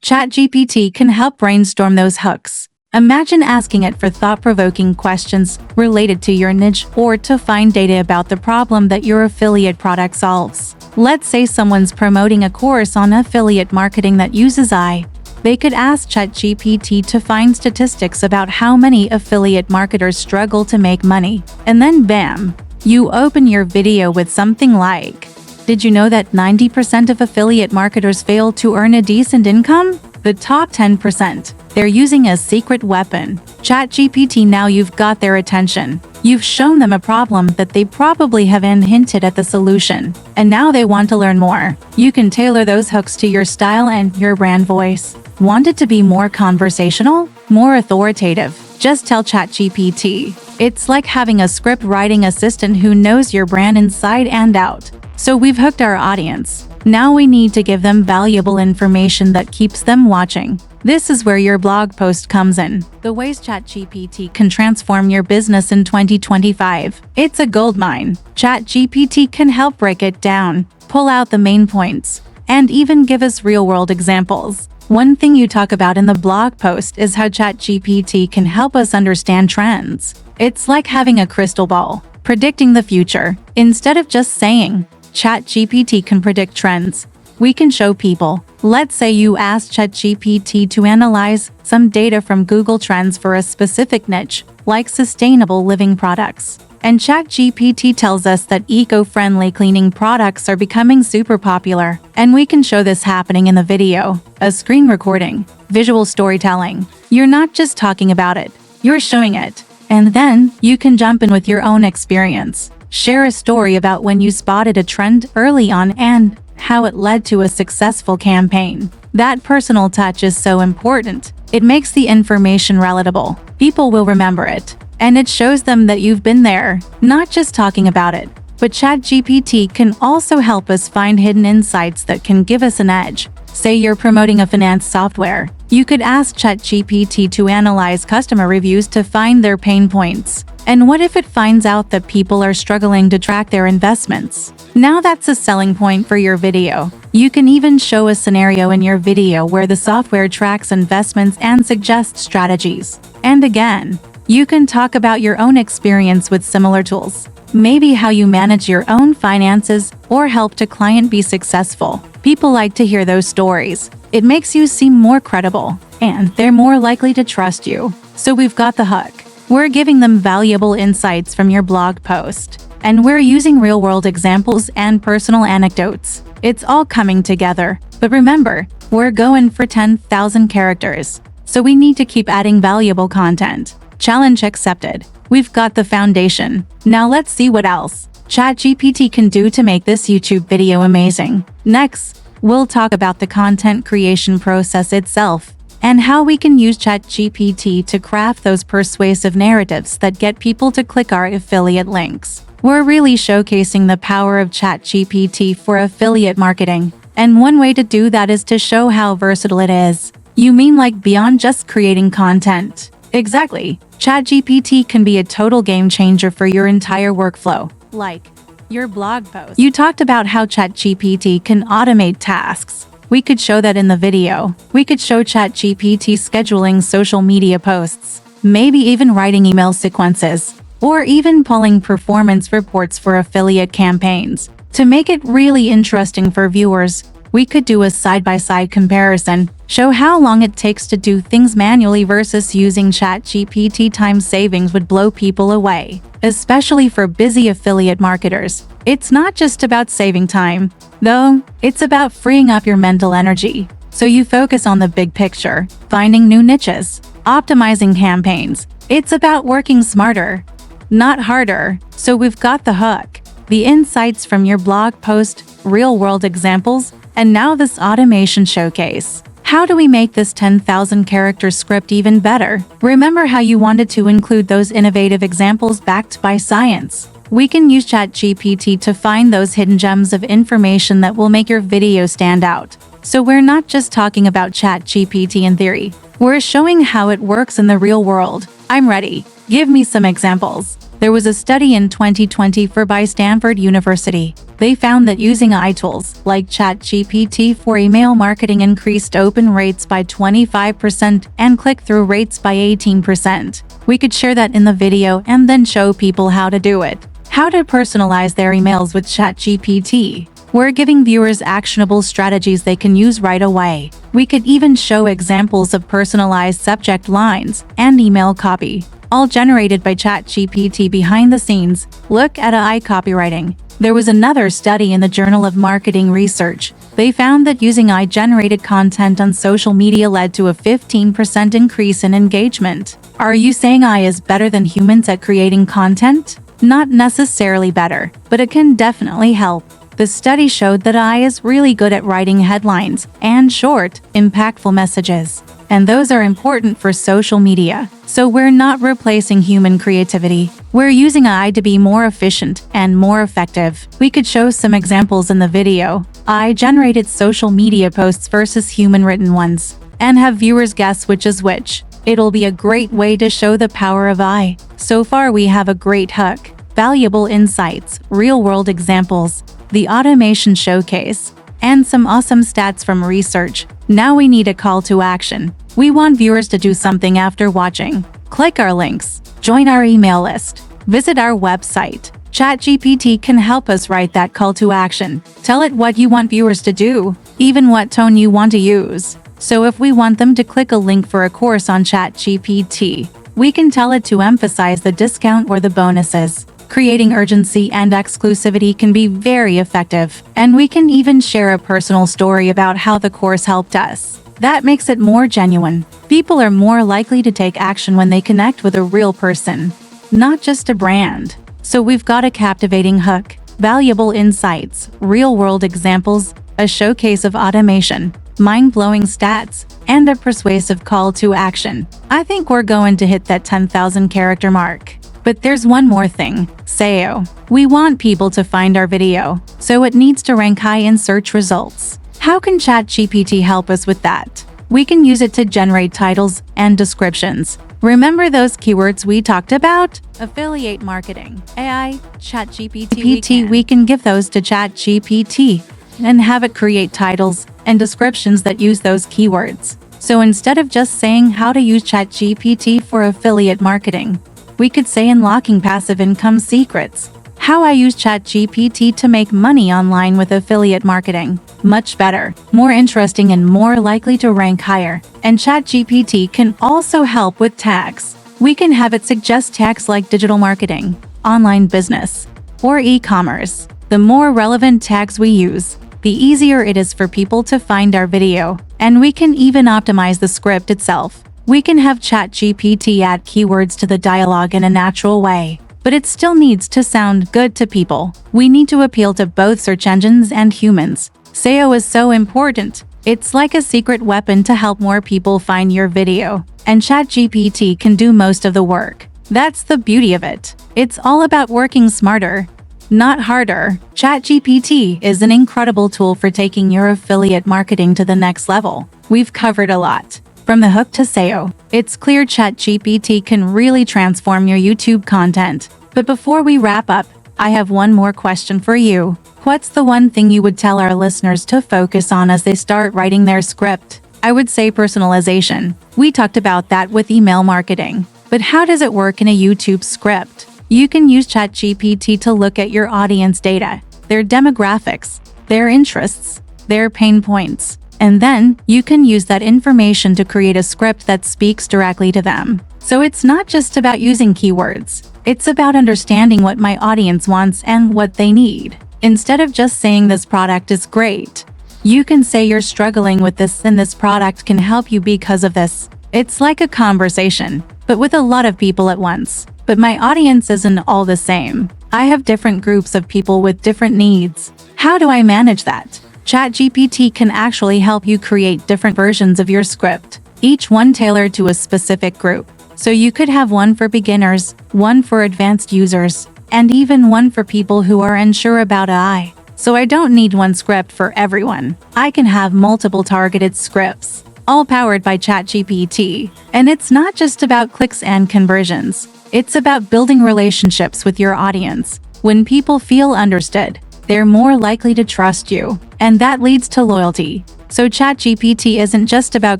ChatGPT can help brainstorm those hooks. Imagine asking it for thought-provoking questions related to your niche or to find data about the problem that your affiliate product solves. Let's say someone's promoting a course on affiliate marketing that uses AI. They could ask ChatGPT to find statistics about how many affiliate marketers struggle to make money. And then bam! You open your video with something like, "Did you know that 90% of affiliate marketers fail to earn a decent income? The top 10%. They're using a secret weapon." ChatGPT, now you've got their attention. You've shown them a problem that they probably haven't hinted at the solution. And now they want to learn more. You can tailor those hooks to your style and your brand voice. Want it to be more conversational? More authoritative? Just tell ChatGPT. It's like having a script writing assistant who knows your brand inside and out. So we've hooked our audience. Now we need to give them valuable information that keeps them watching. This is where your blog post comes in. The ways ChatGPT can transform your business in 2025. It's a goldmine. ChatGPT can help break it down, pull out the main points, and even give us real-world examples. One thing you talk about in the blog post is how ChatGPT can help us understand trends. It's like having a crystal ball, predicting the future. Instead of just saying, ChatGPT can predict trends, we can show people. Let's say you ask ChatGPT to analyze some data from Google Trends for a specific niche, like sustainable living products. And ChatGPT tells us that eco-friendly cleaning products are becoming super popular. And we can show this happening in the video, a screen recording, visual storytelling. You're not just talking about it, you're showing it. And then you can jump in with your own experience. Share a story about when you spotted a trend early on and how it led to a successful campaign. That personal touch is so important. It makes the information relatable. People will remember it. And it shows them that you've been there, not just talking about it. But ChatGPT can also help us find hidden insights that can give us an edge. Say you're promoting a finance software. You could ask ChatGPT to analyze customer reviews to find their pain points. And what if it finds out that people are struggling to track their investments? Now that's a selling point for your video. You can even show a scenario in your video where the software tracks investments and suggests strategies. And again, you can talk about your own experience with similar tools. Maybe how you manage your own finances or helped a client be successful. People like to hear those stories. It makes you seem more credible, and they're more likely to trust you. So we've got the hook. We're giving them valuable insights from your blog post. And we're using real-world examples and personal anecdotes. It's all coming together. But remember, we're going for 10,000 characters. So we need to keep adding valuable content. Challenge accepted. We've got the foundation. Now let's see what else ChatGPT can do to make this YouTube video amazing. Next, we'll talk about the content creation process itself and how we can use ChatGPT to craft those persuasive narratives that get people to click our affiliate links. We're really showcasing the power of ChatGPT for affiliate marketing. And one way to do that is to show how versatile it is. You mean like beyond just creating content? Exactly. ChatGPT can be a total game changer for your entire workflow, like your blog post. You talked about how ChatGPT can automate tasks. We could show that in the video. We could show ChatGPT scheduling social media posts, maybe even writing email sequences, or even pulling performance reports for affiliate campaigns. To make it really interesting for viewers, we could do a side-by-side comparison, show how long it takes to do things manually versus using ChatGPT. Time savings would blow people away, especially for busy affiliate marketers. It's not just about saving time, though, it's about freeing up your mental energy. So you focus on the big picture, finding new niches, optimizing campaigns. It's about working smarter, not harder. So we've got the hook, the insights from your blog post, real-world examples, and now this automation showcase. How do we make this 10,000 character script even better? Remember how you wanted to include those innovative examples backed by science? We can use ChatGPT to find those hidden gems of information that will make your video stand out. So we're not just talking about ChatGPT in theory. We're showing how it works in the real world. I'm ready. Give me some examples. There was a study in 2020 by Stanford University. They found that using AI tools like ChatGPT for email marketing increased open rates by 25% and click-through rates by 18%. We could share that in the video and then show people how to do it. How to personalize their emails with ChatGPT. We're giving viewers actionable strategies they can use right away. We could even show examples of personalized subject lines and email copy, all generated by ChatGPT behind the scenes. Look at AI copywriting. There was another study in the Journal of Marketing Research. They found that using AI-generated content on social media led to a 15% increase in engagement. Are you saying AI is better than humans at creating content? Not necessarily better, but it can definitely help. The study showed that AI is really good at writing headlines and short, impactful messages. And those are important for social media. So we're not replacing human creativity. We're using AI to be more efficient and more effective. We could show some examples in the video. AI-generated social media posts versus human-written ones, and have viewers guess which is which. It'll be a great way to show the power of AI. So far we have a great hook, valuable insights, real-world examples, the automation showcase, and some awesome stats from research. Now we need a call to action. We want viewers to do something after watching. Click our links, join our email list, visit our website. ChatGPT can help us write that call to action. Tell it what you want viewers to do, even what tone you want to use. So if we want them to click a link for a course on ChatGPT, we can tell it to emphasize the discount or the bonuses. Creating urgency and exclusivity can be very effective, and we can even share a personal story about how the course helped us. That makes it more genuine. People are more likely to take action when they connect with a real person, not just a brand. So we've got a captivating hook, valuable insights, real-world examples, a showcase of automation, mind-blowing stats, and a persuasive call to action. I think we're going to hit that 10,000 character mark. But there's one more thing, SEO. We want people to find our video, so it needs to rank high in search results. How can ChatGPT help us with that? We can use it to generate titles and descriptions. Remember those keywords we talked about? Affiliate marketing, AI, ChatGPT. We can give those to ChatGPT and have it create titles and descriptions that use those keywords. So instead of just saying how to use ChatGPT for affiliate marketing, we could say unlocking passive income secrets. How I use ChatGPT to make money online with affiliate marketing. Much better, more interesting, and more likely to rank higher. And ChatGPT can also help with tags. We can have it suggest tags like digital marketing, online business, or e-commerce. The more relevant tags we use, the easier it is for people to find our video. And we can even optimize the script itself. We can have ChatGPT add keywords to the dialogue in a natural way, but it still needs to sound good to people. We need to appeal to both search engines and humans. SEO is so important. It's like a secret weapon to help more people find your video, and ChatGPT can do most of the work. That's the beauty of it. It's all about working smarter, not harder. ChatGPT is an incredible tool for taking your affiliate marketing to the next level. We've covered a lot. From the hook to SEO, it's clear ChatGPT can really transform your YouTube content. But before we wrap up, I have one more question for you. What's the one thing you would tell our listeners to focus on as they start writing their script? I would say personalization. We talked about that with email marketing. But how does it work in a YouTube script? You can use ChatGPT to look at your audience data, their demographics, their interests, their pain points. And then, you can use that information to create a script that speaks directly to them. So it's not just about using keywords. It's about understanding what my audience wants and what they need. Instead of just saying this product is great, you can say you're struggling with this and this product can help you because of this. It's like a conversation, but with a lot of people at once. But my audience isn't all the same. I have different groups of people with different needs. How do I manage that? ChatGPT can actually help you create different versions of your script, each one tailored to a specific group. So you could have one for beginners, one for advanced users, and even one for people who are unsure about AI. So I don't need one script for everyone. I can have multiple targeted scripts, all powered by ChatGPT. And it's not just about clicks and conversions. It's about building relationships with your audience. When people feel understood, they're more likely to trust you, and that leads to loyalty. So ChatGPT isn't just about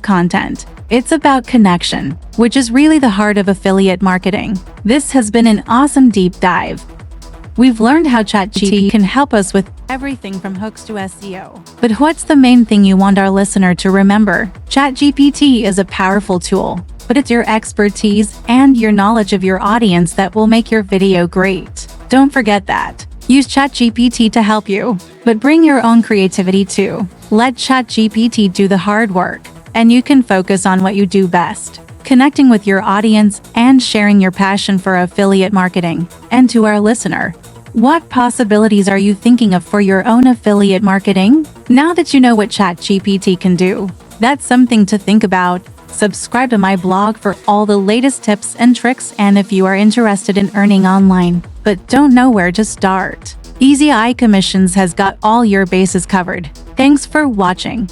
content. It's about connection, which is really the heart of affiliate marketing. This has been an awesome deep dive. We've learned how ChatGPT can help us with everything from hooks to SEO. But what's the main thing you want our listener to remember? ChatGPT is a powerful tool, but it's your expertise and your knowledge of your audience that will make your video great. Don't forget that. Use ChatGPT to help you, but bring your own creativity too. Let ChatGPT do the hard work, and you can focus on what you do best, connecting with your audience and sharing your passion for affiliate marketing. And to our listener, what possibilities are you thinking of for your own affiliate marketing? Now that you know what ChatGPT can do, that's something to think about. Subscribe to my blog for all the latest tips and tricks, and if you are interested in earning online but don't know where to start, Easy Eye Commissions has got all your bases covered. Thanks for watching.